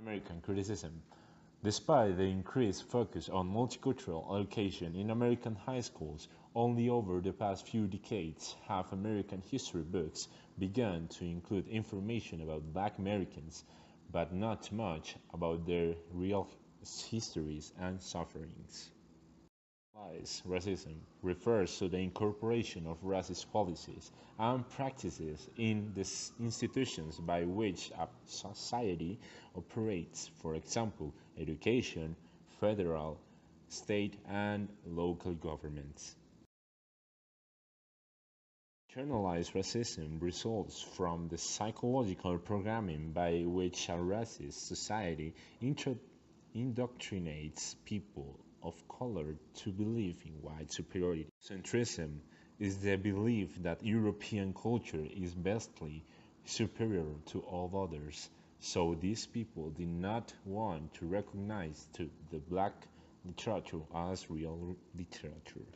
American criticism. Despite the increased focus on multicultural education in American high schools, only over the past few decades have American history books begun to include information about Black Americans, but not much about their real histories and sufferings. Racism refers to the incorporation of racist policies and practices in the institutions by which a society operates, for example, education, federal, state, and local governments. Internalized racism results from the psychological programming by which a racist society indoctrinates people of color to believe in white superiority. Centrism is the belief that European culture is vastly superior to all others, so these people did not want to recognize the black literature as real literature.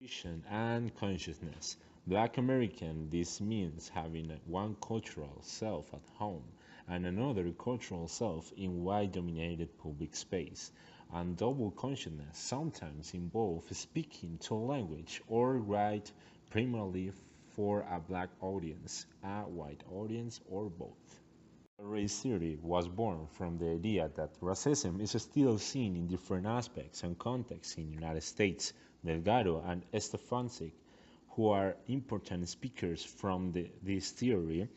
Vision and consciousness. Black American, this means having one cultural self at home and another cultural self in white-dominated public space. And double consciousness sometimes involves speaking to language or write primarily for a black audience, a white audience, or both. Race theory was born from the idea that racism is still seen in different aspects and contexts in the United States. Delgado and Stefancic, who are important speakers from this theory,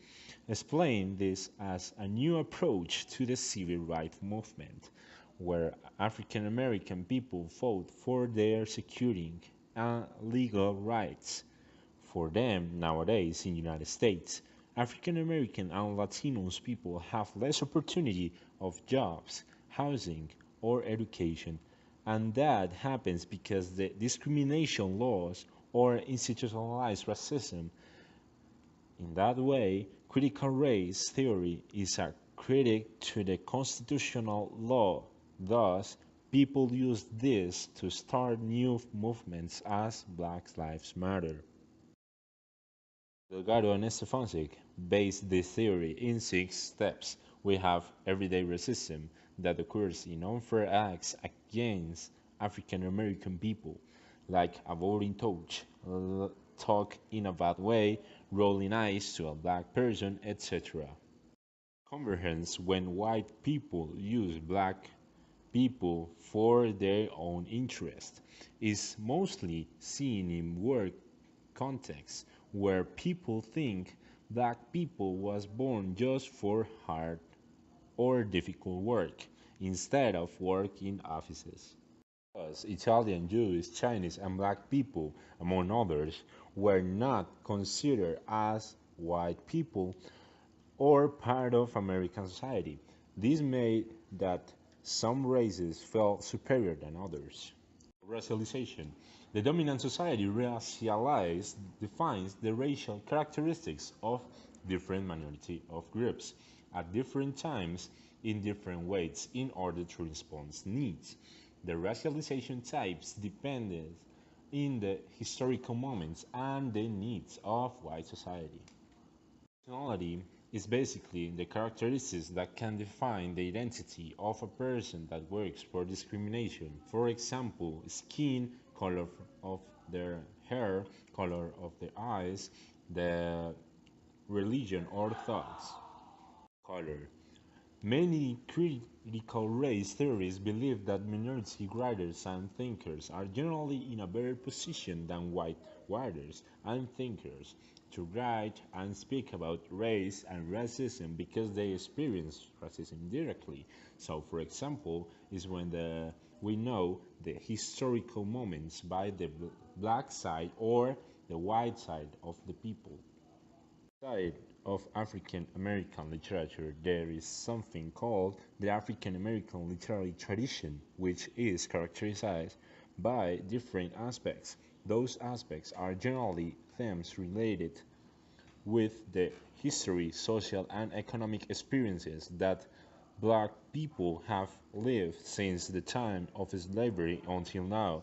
explain this as a new approach to the civil rights movement, where African American people fought for their securing and legal rights. For them, nowadays in the United States, African American and Latinos people have less opportunity of jobs, housing, or education, and that happens because the discrimination laws or institutionalized racism. In that way, critical race theory is a critic to the constitutional law. Thus, people use this to start new movements as Black Lives Matter. Delgado and Stefancic based this theory in 6 steps. We have everyday racism that occurs in unfair acts against African American people, like avoiding touch, talk in a bad way, rolling eyes to a black person, etc. Convergence when white people use black people for their own interest is mostly seen in work contexts where people think black people was born just for hard or difficult work instead of work in offices. Thus, Italian, Jewish, Chinese, and black people, among others, were not considered as white people or part of American society. This made that some races felt superior than others. Racialization. The dominant society racialized defines the racial characteristics of different minority of groups at different times in different ways in order to respond to needs. The racialization types depended in the historical moments and the needs of white society. Nationality is basically the characteristics that can define the identity of a person that works for discrimination. For example, skin, color of their hair, color of their eyes, the religion or thoughts. Color. Many critical race theories believe that minority writers and thinkers are generally in a better position than white writers and thinkers to write and speak about race and racism because they experience racism directly. So, for example, is when we know the historical moments by the black side or the white side of the people. Side of African American literature, there is something called the African American literary tradition, which is characterized by different aspects. Those aspects are generally themes related with the history, social, and economic experiences that black people have lived since the time of slavery until now.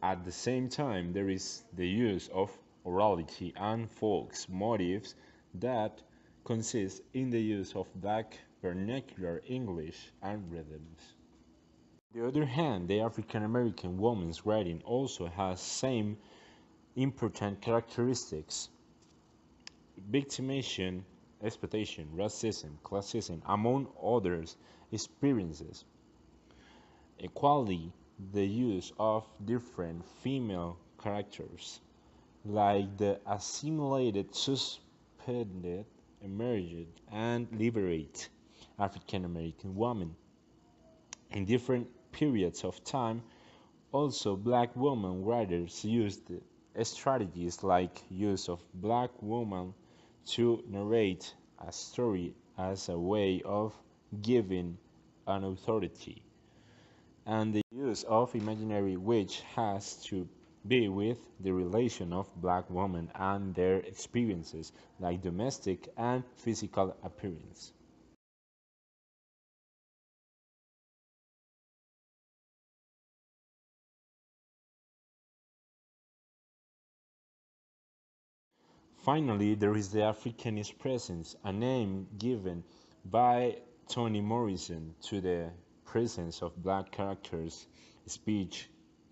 At the same time, there is the use of orality and folk motifs that consist in the use of black vernacular English and rhythms. On the other hand, the African American woman's writing also has same important characteristics: victimization, exploitation, racism, classism, among others experiences. Equality, the use of different female characters, like the assimilated, suspended, emerged, and liberate African American woman. In different periods of time, also black women writers used strategies like use of black women to narrate a story as a way of giving an authority, and the use of imaginary, which has to be with the relation of black women and their experiences like domestic and physical appearance. Finally, there is the Africanist presence, a name given by Toni Morrison to the presence of black characters, speech,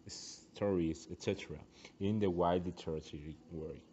stories, etc., in the white literary work.